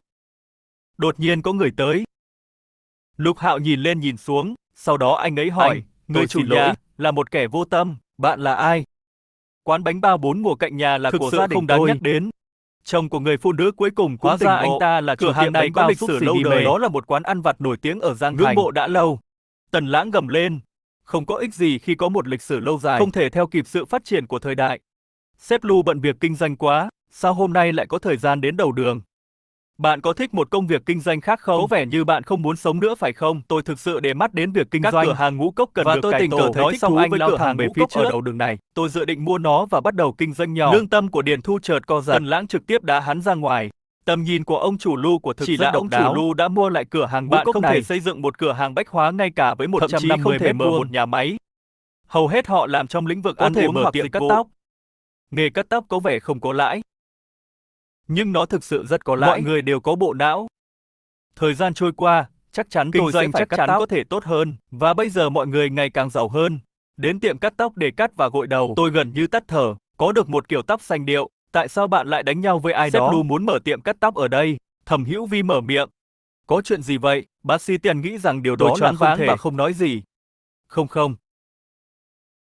Đột nhiên có người tới. Lục Hạo nhìn lên nhìn xuống, sau đó anh ấy hỏi, người chủ nhà là một kẻ vô tâm, bạn là ai? Quán bánh bao 4 mùa cạnh nhà là của gia đình không đáng nhắc đến. Chồng của người phụ nữ cuối cùng cũng tỉnh ngộ. Anh ta là cửa hàng này có lịch sử lâu đời. Đó là một quán ăn vặt nổi tiếng ở Giang Thành. Ngưỡng mộ đã lâu. Tần Lãng gầm lên. Không có ích gì khi có một lịch sử lâu dài, không thể theo kịp sự phát triển của thời đại. Sếp Lu bận việc kinh doanh quá, sao hôm nay lại có thời gian đến đầu đường? Bạn có thích một công việc kinh doanh khác không? Có vẻ như bạn không muốn sống nữa phải không? Tôi thực sự để mắt đến việc kinh doanh. Các cửa hàng ngũ cốc cần Và được tôi cải tình tổ. cờ thấy Nói thích xong thú anh với lao cửa thẳng hàng về ngũ phía cốc trước. ở đầu đường này. Tôi dự định mua nó và bắt đầu kinh doanh nhỏ. Lương tâm của Điền Thu chợt co giật. Tần Lãng trực tiếp đá hắn ra ngoài. Tầm nhìn của ông chủ Lu của thực Chỉ rất là độc ông đáo. chủ Lu đã mua lại cửa hàng ngũ Bạn cốc không này. thể Xây dựng một cửa hàng bách hóa ngay cả với Thậm chí 150 không thể mét mở vuông. một nhà máy. Hầu hết họ làm trong lĩnh vực Có ăn thể uống mở hoặc tiệm dịch cắt vụ. tóc. Nghề cắt tóc có vẻ không có lãi, nhưng nó thực sự rất có lãi. Mọi người đều có bộ não. Thời gian trôi qua, chắc chắn Kinh tôi sẽ doanh phải chắc cắt chắn tóc có thể tốt hơn. Và bây giờ mọi người ngày càng giàu hơn. Đến tiệm cắt tóc để cắt và gội đầu. Tôi gần như tắt thở. Có được một kiểu tóc xanh điệu. Tại sao bạn lại đánh nhau với ai đó? Sếp Lu muốn mở tiệm cắt tóc ở đây. Thẩm Hữu Vi mở miệng. Có chuyện gì vậy? Bác sĩ Tiền nghĩ rằng điều đó là không thể và không nói gì. Không.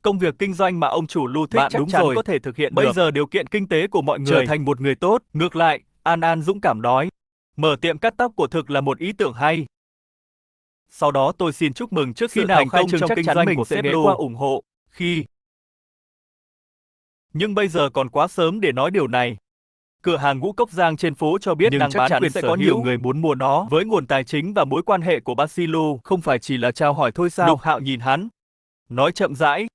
Công việc kinh doanh mà ông chủ Lu thích Bạn chắc đúng chắn rồi. có thể thực hiện Bây được. Giờ điều kiện kinh tế của mọi người Trở thành một người tốt. Ngược lại, An An dũng cảm nói, mở tiệm cắt tóc của thực là một ý tưởng hay. Sau đó tôi xin chúc mừng trước Khi sự nào thành khai công trương trong chắc kinh chắn doanh mình của sẽ sếp ghé Lu. qua ủng hộ. Nhưng bây giờ còn quá sớm để nói điều này. Cửa hàng ngũ cốc Giang trên phố cho biết Nhưng đang chắc bán chắn quyền sẽ sở có hữu. nhiều người muốn mua nó. Với nguồn tài chính và mối quan hệ của Basilu, Không phải chỉ là trao hỏi thôi sao? Lục Hạo nhìn hắn, nói chậm rãi.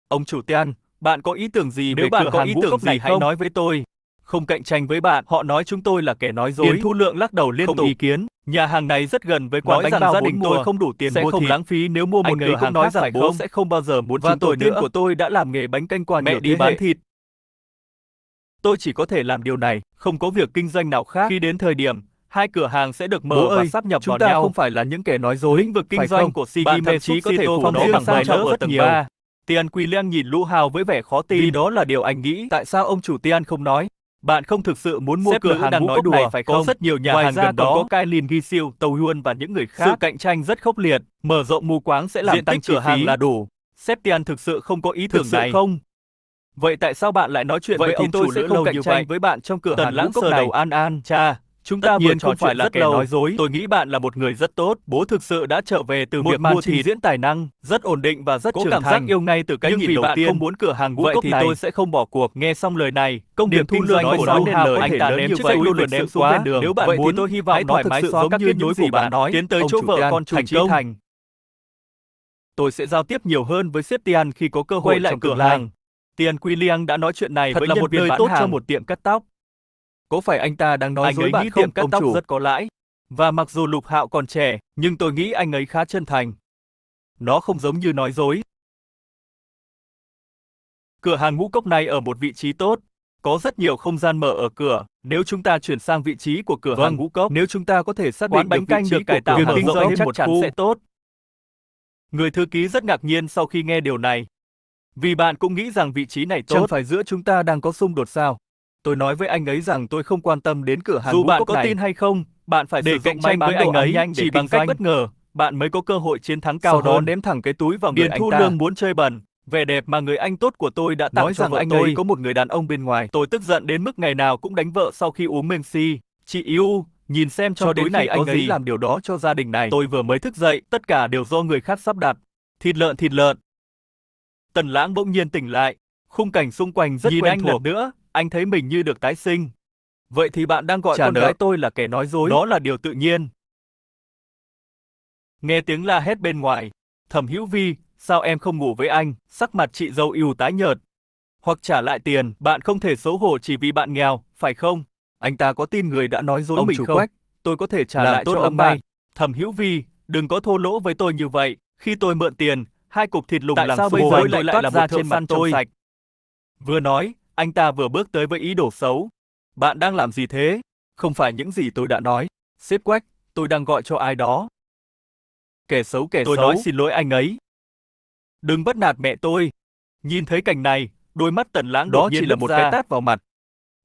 Ông chủ Tian, bạn có ý tưởng gì Nếu về bạn cửa có hàng ý ngũ tưởng cốc gì này hãy không? nói với tôi. Không cạnh tranh với bạn, họ nói chúng tôi là kẻ nói dối. Điền Thu Lượng lắc đầu liên Không tục. ý kiến. Nhà hàng này rất gần với quán Nói bánh rằng bao gia gia đình đình tôi tôi không đủ tiền sẽ mua không thịt. lãng phí nếu mua một Anh ấy cửa cũng hàng nói khác rằng phải bố không? sẽ không bao giờ muốn Và chúng tổ tôi tiên nữa. của tôi đã làm nghề bánh canh qua Mẹ nhiều đi thế bán hệ. thịt. Tôi chỉ có thể làm điều này, không có việc kinh doanh nào khác. Khi đến thời điểm, hai cửa hàng sẽ được mở Bố và ơi, sáp nhập chúng vào ta nhau. không phải là những kẻ nói dối. Lĩnh vực kinh phải doanh không? của Bạn Sigime thậm chí có thể Sushito phong nó riêng bằng sang vài trọng lớp ở rất tầng nhiều. 3. Tian Quy Liang nhìn Lu Hao với vẻ khó tin. Vì đó là điều anh nghĩ. Tại sao ông chủ Tian không nói? Bạn không thực sự muốn mua Sếp cửa nữ hàng đang ngũ nói cốc đùa, này phải có không? rất nhiều nhà Ngoài hàng ra gần còn đó. có Kailin Gi Siêu, Tàu Huân và những người khác. Sự cạnh tranh rất khốc liệt. Mở rộng mù quáng sẽ làm Diện tăng tích chi cửa hàng phí. là đủ. Sếp Tian thực sự không có ý Thực tưởng sự này. không? Vậy tại sao bạn lại nói chuyện Vậy với thì ông tôi chủ sẽ lữ không lâu cạnh như tranh vậy? với bạn trong cửa Tần hàng Lãng ngũ cốc sờ này. đầu An An. Cha, chúng Tất ta vừa nhiên trò không phải chuyện là rất kẻ lâu. nói dối. Tôi nghĩ bạn là một người rất tốt. Bố thực sự đã trở về từ Một việc màn mua trình thịt. Diễn tài năng, rất ổn định và rất Có trưởng cảm thành. giác yêu ngay từ cái Nhưng nhìn vì đầu bạn tiên. không muốn cửa hàng ngũ Vậy cốc thì này, tôi sẽ không bỏ cuộc. Nghe xong lời này, công Điền việc Thu kinh Lương doanh nói của nói Lu nên Hao lời. có Anh thể ta lớn ném như chiếc vậy. túi Tôi lừa vừa ném ném xuống quá. ven đường. Nếu bạn Vậy thì muốn, tôi hy vọng hãy nó thoải thoải mái mái xóa xóa các kết nối của bạn nói. Tiến tới Ông chỗ chủ vợ Tian, con chủ thành Chí công. Thành. Tôi sẽ giao tiếp nhiều hơn với sếp Tian khi có cơ hội quay lại trong cửa tương lai. hàng. Tian Quy Liang đã nói chuyện này Thật với là nhân một viên nơi bán tốt hàng. cho một tiệm cắt tóc. Có phải anh ta đang nói Anh dối ấy bạn nghĩ không, tiệm cắt ông tóc chủ? rất có lãi. Và mặc dù Lục Hạo còn trẻ, nhưng tôi nghĩ anh ấy khá chân thành. Nó không giống như nói dối. Cửa hàng ngũ cốc này ở một vị trí tốt. Có rất nhiều không gian mở ở cửa. Nếu chúng ta chuyển sang vị trí của cửa hàng ngũ cốc, Nếu chúng ta có thể xác quán định bánh được canh vị được trí cải của tạo cửa mở hàng kinh rộng doanh thêm chắc một chắn khu sẽ sẽ tốt. Người thư ký rất ngạc nhiên sau khi nghe điều này. Vì bạn cũng nghĩ rằng vị trí này tốt. Chẳng phải giữa chúng ta đang có xung đột sao? Tôi nói với anh ấy rằng tôi không quan tâm đến cửa hàng Dù ngũ bạn cốc có này. tin hay không, bạn phải Để sử dụng cạnh tranh may với bán anh đồ ăn ấy, nhanh chỉ để bằng bằng cách cách bất ngờ, bạn mới có cơ hội chiến thắng cao Sau đó hơn. ném thẳng cái túi vào người Điền anh Thu ta. Lương muốn chơi bẩn, vẻ đẹp mà người anh tốt của tôi đã tặng Nói cho rằng vợ anh tôi. ấy có một người đàn ông bên ngoài. Tôi tức giận đến mức ngày nào cũng đánh vợ sau khi uống Mensi. Chị yêu, nhìn xem trong Cho đến túi này khi có anh ấy gì. làm điều đó cho gia đình này. Tôi vừa mới thức dậy, tất cả đều do người khác sắp đặt. Thịt lợn. Tần Lãng bỗng nhiên tỉnh lại. Khung cảnh xung quanh rất Nhìn quen anh thuộc. lần nữa, anh thấy mình như được tái sinh. Vậy thì bạn đang gọi Trả con nợ. gái tôi là kẻ nói dối. Đó là điều tự nhiên. Nghe tiếng la hét bên ngoài. Thẩm Hữu Vi, sao em không ngủ với anh? Sắc mặt chị dâu ưu tái nhợt. Hoặc trả lại tiền, bạn không thể xấu hổ chỉ vì bạn nghèo, phải không? Anh ta có tin người đã nói dối Ông mình chủ không? Quách, tôi có thể trả Làm lại tốt cho lắm ông bạn. bạn. Thẩm Hữu Vi, đừng có thô lỗ với tôi như vậy. Khi tôi mượn tiền, 2 cục thịt lùng Tại lẳng sao xù bây giờ hôi tôi lại toát là ra một thợ trên mặt săn trong tôi? sạch? Vừa nói, anh ta vừa bước tới với ý đồ xấu. Bạn đang làm gì thế? Không phải những gì tôi đã nói. Sếp Quách, tôi đang gọi cho ai đó. Kẻ xấu. Tôi nói xin lỗi anh ấy. Đừng bắt nạt mẹ tôi. Nhìn thấy cảnh này, đôi mắt Tần Lãng Đó đột nhiên chỉ là nứt một ra. cái tát vào mặt.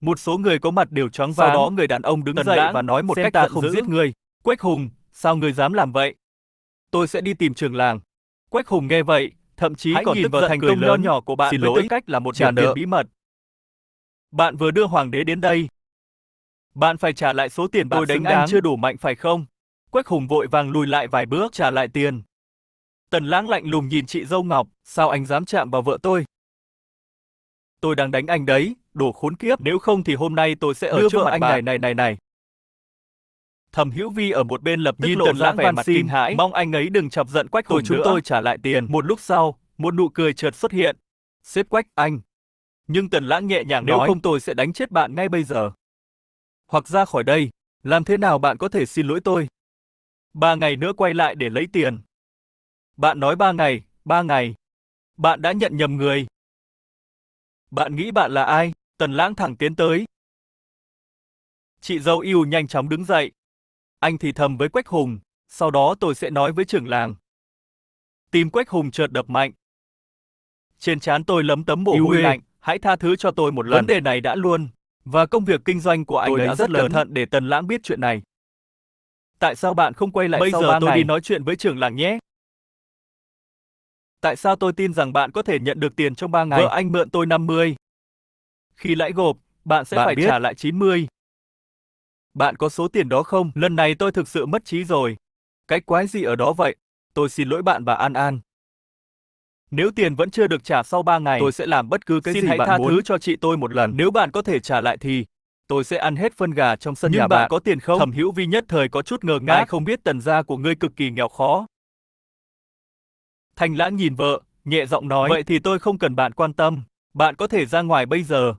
Một số người có mặt đều choáng Sau váng. đó người đàn ông đứng Tần dậy Lãng, và nói một xem cách ta giận không dữ. giết ngươi. Quách Hùng, sao ngươi dám làm vậy? Tôi sẽ đi tìm trường làng. Quách Hùng nghe vậy, thậm chí Hãy còn nhìn tức vào giận thành cười công nho lớn. nhỏ của bạn Xin với lỗi, tư cách là một trả điều tiền nợ bí mật. Bạn vừa đưa hoàng đế đến đây. Bạn phải trả lại số tiền bạn Tôi đánh xứng anh đáng. chưa đủ mạnh phải không? Quách Hùng vội vàng lùi lại vài bước trả lại tiền. Tần Lãng lạnh lùng nhìn chị dâu Ngọc, sao anh dám chạm vào vợ tôi? Tôi đang đánh anh đấy, đồ khốn kiếp, nếu không thì hôm nay tôi sẽ ở Đưa trước vợ mặt anh bạn. này. Thẩm Hữu Vi ở một bên lập tức Nhìn lộ Tần ra Lãng vẻ van mặt xin, kinh hãi, mong anh ấy đừng chọc giận Quách Hùng chúng nữa. tôi trả lại tiền. Một lúc sau, một nụ cười chợt xuất hiện. Sếp Quách, anh. Nhưng Tần Lãng nhẹ nhàng Nếu nói, không tôi sẽ đánh chết bạn ngay bây giờ. Hoặc ra khỏi đây, làm thế nào bạn có thể xin lỗi tôi? 3 ngày nữa quay lại để lấy tiền. Bạn nói 3 ngày, 3 ngày. Bạn đã nhận nhầm người. Bạn nghĩ bạn là ai? Tần Lãng thẳng tiến tới. Chị dâu yêu nhanh chóng đứng dậy. Anh thì thầm với Quách Hùng, sau đó tôi sẽ nói với trưởng làng. Tim Quách Hùng chợt đập mạnh. Trên trán tôi lấm tấm mồ hôi lạnh, hãy tha thứ cho tôi một lần. Vấn đề này đã luôn, và công việc kinh doanh của anh Tôi ấy đã rất rất cẩn lớn. thận để Tần Lãng biết chuyện này. Tại sao bạn không quay lại Bây sau giờ 3 tôi ngày? đi Nói chuyện với trưởng làng nhé. Tại sao tôi tin rằng bạn có thể nhận được tiền trong 3 ngày? Vợ anh mượn tôi 50. Khi lãi gộp, bạn sẽ Bạn phải biết. trả lại 90. Bạn có số tiền đó không? Lần này tôi thực sự mất trí rồi. Cái quái gì ở đó vậy? Tôi xin lỗi bạn và An An. Nếu tiền vẫn chưa được trả sau 3 ngày, Tôi sẽ làm bất cứ cái xin gì hãy bạn tha muốn. thứ cho chị tôi một lần. Nếu bạn có thể trả lại thì Tôi sẽ ăn hết phân gà trong sân nhưng nhà bạn bạn. có tiền không? Thẩm Hữu Vi nhất thời có chút ngờ ngác. Ai không biết Tần gia của ngươi cực kỳ nghèo khó. Thanh Lãng nhìn vợ, nhẹ giọng nói, vậy thì tôi không cần bạn quan tâm, bạn có thể ra ngoài bây giờ.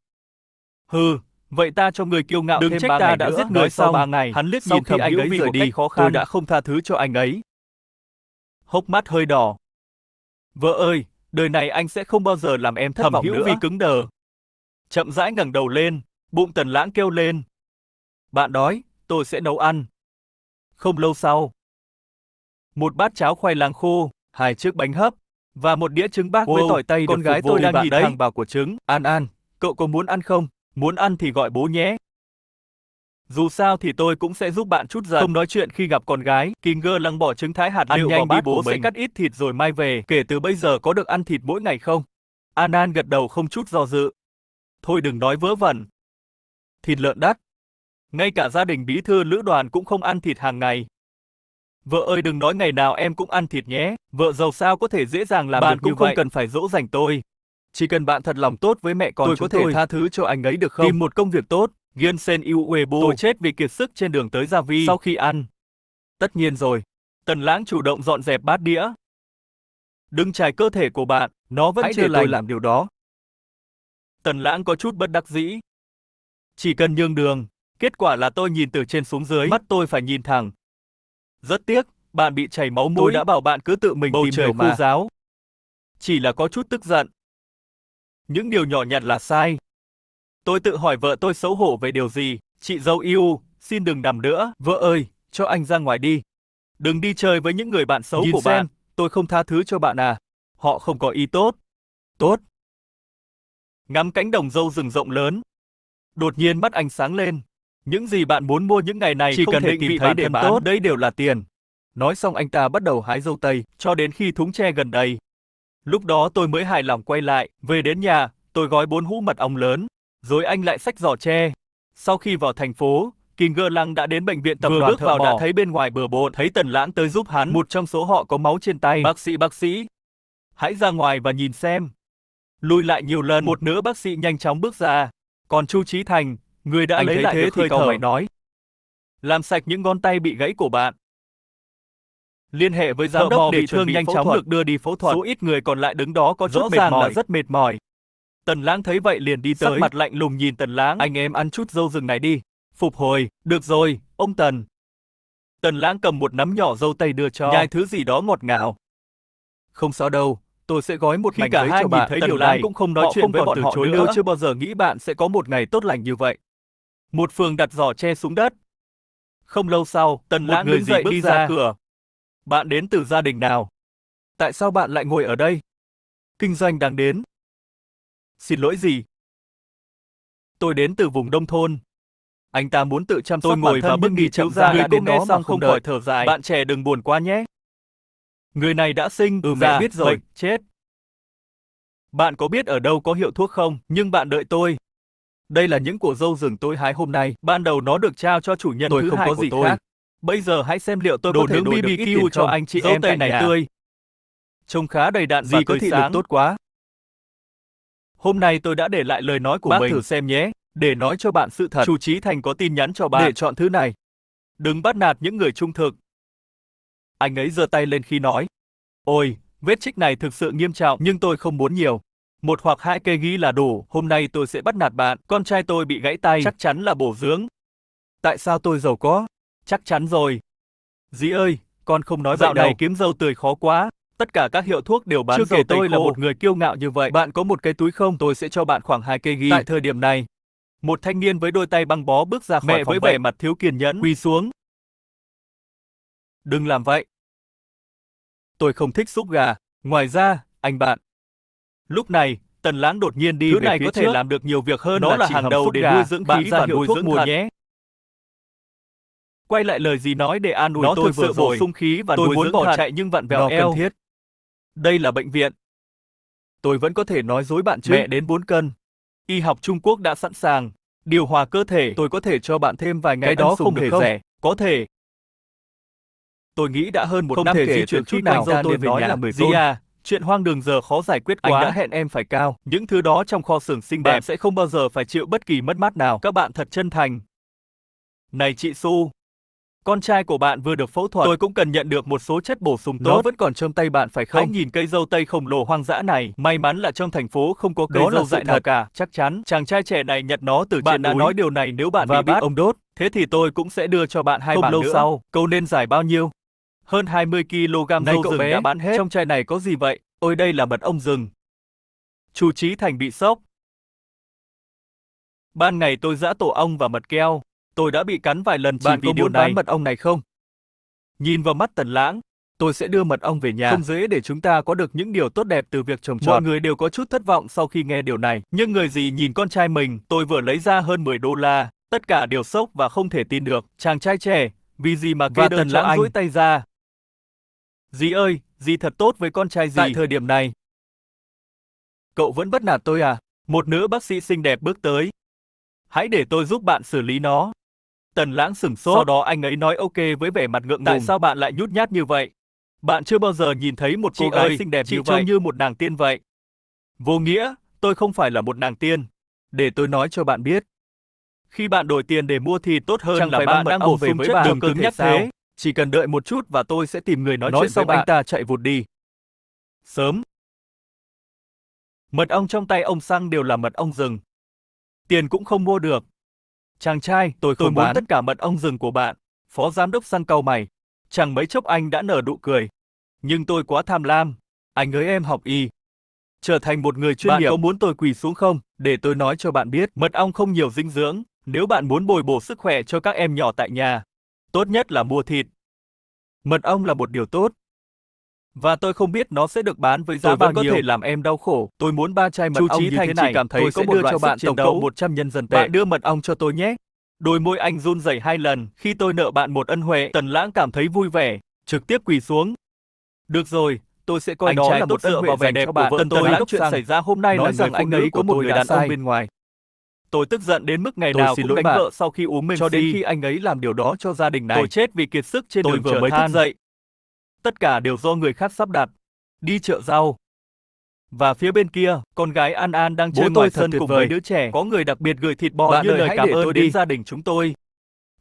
Hừ, vậy ta cho người kiêu ngạo Đừng thêm trách 3 ta ngày đã nữa. giết người Nói sau xong, 3 ngày, hắn liếc sau nhìn khi Thẩm anh Hữu ấy Vi rời một đi, cách khó tôi khăn. đã không tha thứ cho anh ấy. Hốc mắt hơi đỏ. Vợ ơi, đời này anh sẽ không bao giờ làm em thất vọng nữa. Thẩm Hữu Vi cứng đờ. Chậm rãi ngẩng đầu lên, bụng Tần Lãng kêu lên. Bạn đói, tôi sẽ nấu ăn. Không lâu sau, một bát cháo khoai lang khô, 2 chiếc bánh hấp và một đĩa trứng bác với tỏi tây. Con gái tôi đang nhìn thẳng vào của trứng. An An, cậu có muốn ăn không? Muốn ăn thì gọi bố nhé. Dù sao thì tôi cũng sẽ giúp bạn chút giận. Không nói chuyện khi gặp con gái. Kinger lăng bỏ trứng thái hạt liệu vào bát của mình. Bố sẽ cắt ít thịt rồi mai về. Kể từ bây giờ có được ăn thịt mỗi ngày không? An An gật đầu không chút do dự. Thôi đừng nói vớ vẩn. Thịt lợn đắt. Ngay cả gia đình bí thư lữ đoàn cũng không ăn thịt hàng ngày. Vợ ơi đừng nói ngày nào em cũng ăn thịt nhé. Vợ giàu sao có thể dễ dàng làm Bạn được cũng như không vậy. cần phải dỗ dành tôi. Chỉ cần bạn thật lòng tốt với mẹ con Tôi chúng có thể tôi. tha thứ cho anh ấy được không? Tìm một công việc tốt. Gyensen Uebo. Tôi chết vì kiệt sức trên đường tới Gia Vi. Sau khi ăn. Tất nhiên rồi. Tần Lãng chủ động dọn dẹp bát đĩa. Đừng trải cơ thể của bạn, nó vẫn Hãy chưa để tôi lành. làm điều đó. Tần Lãng có chút bất đắc dĩ. Chỉ cần nhường đường, kết quả là tôi nhìn từ trên xuống dưới, mắt tôi phải nhìn thẳng. Rất tiếc, bạn bị chảy máu mũi. Tôi đã bảo bạn cứ tự mình Bầu tìm trời hiểu khô giáo. Chỉ là có chút tức giận. Những điều nhỏ nhặt là sai. Tôi tự hỏi vợ tôi xấu hổ về điều gì. Chị dâu yêu, xin đừng nằm nữa. Vợ ơi, cho anh ra ngoài đi. Đừng đi chơi với những người bạn xấu Nhìn của xem, bạn. Tôi không tha thứ cho bạn à. Họ không có ý tốt. Tốt. Ngắm cánh đồng dâu rừng rộng lớn. Đột nhiên mắt anh sáng lên. Những gì bạn muốn mua những ngày này Chỉ không cần thể định tìm vị thấy bản để thân bán. tốt. Đây đều là tiền. Nói xong anh ta bắt đầu hái dâu tây. Cho đến khi thúng tre gần đầy. Lúc đó tôi mới hài lòng quay lại. Về đến nhà, tôi gói 4 hũ mật ong lớn. Rồi anh lại xách giỏ tre. Sau khi vào thành phố, Kinger Lăng đã đến bệnh viện tập Vừa đoàn bước thợ vào mỏ. đã Thấy bên ngoài bừa bộn, thấy Tần Lãng tới giúp hắn. Một trong số họ có máu trên tay. Bác sĩ. Hãy ra ngoài và nhìn xem. Lùi lại nhiều lần. Một nữ bác sĩ nhanh chóng bước ra. Còn Chu Chí Thành, người đã Anh lấy thấy lại thế được thì hơi cau thở. mày nói. Làm sạch những ngón tay bị gãy của bạn. Liên hệ với giám Thợ đốc mỏ để bị thương chuẩn bị nhanh phẫu chóng thuật. được đưa đi phẫu thuật. Số ít người còn lại đứng đó có chút Rõ mệt ràng mỏi. là rất mệt mỏi. Tần Lãng thấy vậy liền đi tới. Sắc mặt lạnh lùng nhìn Tần Lãng. Anh em ăn chút dâu rừng này đi. Phục hồi. Được rồi, ông Tần. Tần Lãng cầm một nắm nhỏ dâu tây đưa cho. Nhai thứ gì đó ngọt ngào. Không sao đâu, tôi sẽ gói một Khi mảnh cả giấy hai cho nhìn bạn. thấy Tần điều Lãng này, cũng không nói họ chuyện không với còn bọn từ họ chối nữa. nữa. Tôi chưa bao giờ nghĩ bạn sẽ có một ngày tốt lành như vậy. Một phường đặt giỏ tre xuống đất. Không lâu sau, Tần Một Lãng người đứng dậy bước đi ra. ra cửa. Bạn đến từ gia đình nào? Tại sao bạn lại ngồi ở đây? Kinh doanh đang đến. Xin lỗi gì? Tôi đến từ vùng nông thôn. Anh ta muốn tự chăm sóc bản ngồi thân và bước nhưng đi đi chậm thiếu gia rãi đã đến đến đó đó mà xong không không đợi. khỏi thở dài. Bạn trẻ đừng buồn quá nhé. Người này đã sinh, Mẹ già, biết rồi. bệnh, chết. Bạn có biết ở đâu có hiệu thuốc không? Nhưng bạn đợi tôi. Đây là những của dâu rừng tôi hái hôm nay. Ban đầu nó được trao cho chủ nhân Tôi thứ không hai có của gì tôi. khác. Bây giờ hãy xem liệu tôi Đồ có thể nướng đổi được ít BBQ tiền cho không? anh chị Dâu em tây cạnh này nhà. tươi. Trông khá đầy đặn Dì và có tươi thị lực sáng. tốt quá. Hôm nay tôi đã để lại lời nói của Bác mình. thử xem nhé. Để nói cho bạn sự thật. Chu Chí Thành có tin nhắn cho bạn. Để chọn thứ này. Đừng bắt nạt những người trung thực. Anh ấy giơ tay lên khi nói. Ôi, vết chích này thực sự nghiêm trọng nhưng tôi không muốn nhiều. 1 hoặc 2 cây ghi là đủ, hôm nay tôi sẽ bắt nạt bạn. Con trai tôi bị gãy tay, chắc chắn là bổ dưỡng. Tại sao tôi giàu có? Chắc chắn rồi. Dì ơi, con không nói vậy đâu. Dạo này kiếm dâu tươi khó quá. Tất cả các hiệu thuốc đều bán Chưa dầu kể tây tôi khô. là một người kiêu ngạo như vậy. Bạn có một cái túi không? Tôi sẽ cho bạn khoảng 2 cây ghi. Tại thời điểm này, một thanh niên với đôi tay băng bó bước ra khỏi Mẹ phòng với vệ vẻ mặt thiếu kiên nhẫn, quỳ xuống. Đừng làm vậy. Tôi không thích súp gà. Ngoài ra, anh bạn. Lúc này, Tần Lãng đột nhiên đi Thứ về này phía có thể trước. làm được nhiều việc hơn Nó là chỉ hàng hầm đầu súp để gà. nuôi dưỡng Bạn khí ra và hiệu nuôi thuốc dưỡng mùa thận nhé. Quay lại lời gì nói để an ủi Nó tôi thực sự vừa rồi. bổ sung khí và tôi nuôi muốn dưỡng bỏ thận. chạy nhưng vặn vẹo Nó eo. cần thiết. Đây là bệnh viện. Tôi vẫn có thể nói dối bạn chứ. Mẹ đến 4 cân. Y học Trung Quốc đã sẵn sàng. Điều hòa cơ thể. Tôi có thể cho bạn thêm vài ngày Cái đó ăn sủng không được hề không? rẻ. Có thể. Tôi nghĩ đã hơn 1 Không năm thể kể di từ chuyển khi chút con nào. dâu Ta tôi nên về nói nhà. là 10 Dì tôn. à, chuyện hoang đường giờ khó giải quyết quá. Anh đã hẹn em phải cao. Những thứ đó trong kho xưởng xinh đẹp. Bạn Sẽ không bao giờ phải chịu bất kỳ mất mát nào. Các bạn thật chân thành. Này chị Su, con trai của bạn vừa được phẫu thuật. Tôi cũng cần nhận được một số chất bổ sung tốt. Nó vẫn còn trong tay bạn phải Hãy không? nhìn cây dâu tây khổng lồ hoang dã này. May mắn là trong thành phố không có cây Đó là dâu sự dại nào thật. cả. Chắc chắn chàng trai trẻ này nhặt nó từ Bạn trên đã núi. nói điều này nếu bạn và bị bị bắt. ông đốt. Thế thì tôi cũng sẽ đưa cho bạn 2 Không bản lâu nữa. sau. Câu nên giải bao nhiêu? Hơn 20 kg Này dâu cậu rừng bé, đã bán hết. Trong chai này có gì vậy? Ôi đây là mật ong rừng. Chu Chí Thành bị sốc. Ban ngày tôi giã tổ ong và mật keo. Tôi đã bị cắn vài lần chỉ Bạn vì có điều muốn này. bán mật ong này không? Nhìn vào mắt Tần Lãng, tôi sẽ đưa mật ong về nhà. Không dễ để chúng ta có được những điều tốt đẹp từ việc trồng trọt. Mọi người đều có chút thất vọng sau khi nghe điều này. Nhưng người gì nhìn con trai mình, tôi vừa lấy ra hơn 10 đô la. Tất cả đều sốc và không thể tin được. Chàng trai trẻ, vì gì mà kê Và đơn Tần cho Lãng anh? duỗi Tay ra. Dì ơi, dì thật tốt với con trai dì. Tại thời điểm này, cậu vẫn bắt nạt tôi à? Một nữ bác sĩ xinh đẹp bước tới. Hãy để tôi giúp bạn xử lý nó. Tần Lãng sửng sốt. Sau đó anh ấy nói ok với vẻ mặt ngượng ngùng. Tại sao bạn lại nhút nhát như vậy? Bạn chưa bao giờ nhìn thấy một cô gái xinh đẹp như vậy. Chị trông như một nàng tiên vậy. Vô nghĩa, tôi không phải là một nàng tiên. Để tôi nói cho bạn biết. Khi bạn đổi tiền để mua thịt tốt hơn Chẳng là phải bạn mang mật đang ong bổ về sung với chất bạn. cho Đừng cơ cứng thể nhắc sao. thế. Chỉ cần đợi một chút và tôi sẽ tìm người nói chuyện xong với bạn. anh ta chạy vụt đi. Mật ong trong tay ông Sang đều là mật ong rừng. Tiền cũng không mua được. Chàng trai, tôi không muốn bán. tất cả mật ong rừng của bạn. Phó giám đốc Sang cau mày. Chẳng mấy chốc anh đã nở nụ cười. Nhưng tôi quá tham lam. Anh ơi em học y. Trở thành một người chuyên nghiệp. Bạn có muốn tôi quỳ xuống không? Để tôi nói cho bạn biết, mật ong không nhiều dinh dưỡng. Nếu bạn muốn bồi bổ sức khỏe cho các em nhỏ tại nhà, tốt nhất là mua thịt. Mật ong là một điều tốt. Và tôi không biết nó sẽ được bán với giá bao nhiêu. Tôi vẫn có thể làm em đau khổ. Tôi muốn 3 chai mật ong như thế này. cảm thấy tôi có sẽ một đưa loại cho sức bạn chiến tổng đấu. cộng 100 nhân dân tệ. Bạn đưa mật ong cho tôi nhé. Đôi môi anh run rẩy 2 lần. Khi tôi nợ bạn một ân huệ, Tần Lãng cảm thấy vui vẻ, trực tiếp quỳ xuống. Được rồi, tôi sẽ coi Anh đó trai là tốt một ân dựa huệ vào vẻ dành đẹp cho của bạn. vợ Tần tôi. Lãng chuyện xảy ra hôm nay Nói là rằng người anh phụ ấy nữ có của một tôi người đàn đàn ông ông bên ngoài. Tôi tức giận đến mức ngày Tôi nào xin cũng lỗi đánh bạn. vợ sau khi uống men Cho đến si. khi anh ấy làm điều đó cho gia đình này. Tôi chết vì kiệt sức trên Tôi đường vừa chở mới thức than. dậy. Tất cả đều do người khác sắp đặt. Đi chợ rau. Và phía bên kia, con gái An An đang Bố chơi tôi ngoài thật sân tuyệt cùng vời. mấy đứa trẻ. Có người đặc biệt gửi thịt bò Bạn như ơi, lời hãy cảm để ơn tôi đến đi. gia đình chúng tôi.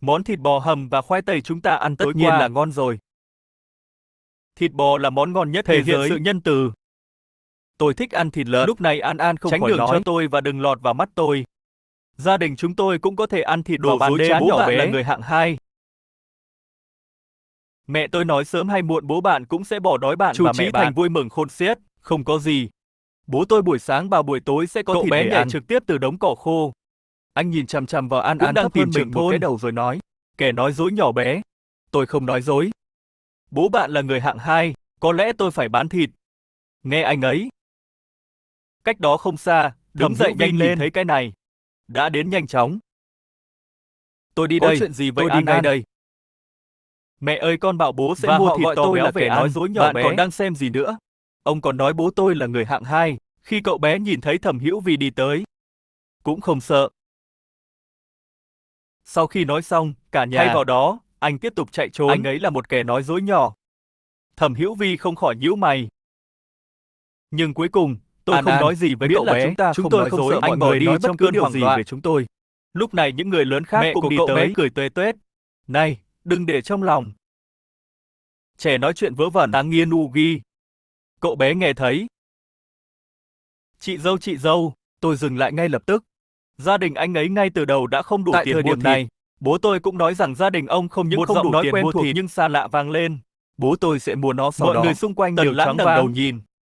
Món thịt bò hầm và khoai tây chúng ta ăn Tất tối nhiên qua là ngon rồi. Thịt bò là món ngon nhất Thể thể hiện giới. sự nhân từ. Tôi thích ăn thịt lợn. Lúc này An An không Tránh khỏi đường nói cho tôi và đừng lọt vào mắt tôi. Gia đình chúng tôi cũng có thể ăn thịt vào Đồ ban dối đêm. trá Bố nhỏ bạn bé. là người hạng 2. Mẹ tôi nói sớm hay muộn bố bạn cũng sẽ bỏ đói bạn Chu và Chí mẹ Thành bạn vui mừng khôn xiết. Không có gì. Bố tôi buổi sáng và buổi tối sẽ có Cậu thịt bé để nhảy ăn trực tiếp từ đống cỏ khô. Anh nhìn chằm chằm vào An Cũng An đang thấp tìm hơn chừng mình một một cái cái đầu rồi nói. Kẻ nói dối nhỏ bé. Tôi không nói dối. Bố bạn là người hạng 2, có lẽ tôi phải bán thịt. Nghe anh ấy. Cách đó không xa, đứng dậy nhanh lên thấy cái này. Đã đến nhanh chóng. Tôi đi Có đây. chuyện gì vậy Tôi đi An ngay An? đây. Mẹ ơi con bảo bố sẽ Và mua họ thịt gọi to tôi béo là về kẻ nói ăn. dối nhỏ Bạn bé. còn đang xem gì nữa? Ông còn nói bố tôi là người hạng 2. Khi cậu bé nhìn thấy Thẩm Hữu Vi đi tới, cũng không sợ. Sau khi nói xong, cả nhà thay vào đó, anh tiếp tục chạy trốn. Anh ấy là một kẻ nói dối nhỏ. Thẩm Hữu Vi không khỏi nhíu mày. Nhưng cuối cùng, tôi An không An, nói gì với miễn cậu là bé. chúng ta Chúng không tôi nói không dối, sợ mọi anh người bỏ đi nói trong bất cứ cơn điều hoảng gì loạn về chúng tôi. Lúc này những người lớn khác Mẹ cũng của đi cậu tới. bé cười tuét tuét. Này, Đừng để trong lòng. Trẻ nói chuyện vớ vẩn đáng nghiên Ugi. Cậu bé nghe thấy. Chị dâu, tôi dừng lại ngay lập tức. Gia đình anh ấy ngay từ đầu đã không đủ Tại tiền thời mua điểm thịt. này, Bố tôi cũng nói rằng gia đình ông không những một không giọng đủ nói tiền quen mua thuộc thịt nhưng xa lạ vang lên. Bố tôi sẽ mua nó sau Mọi đó. người xung quanh Tần đều Lãng choáng ngẩng váng. đầu nhìn.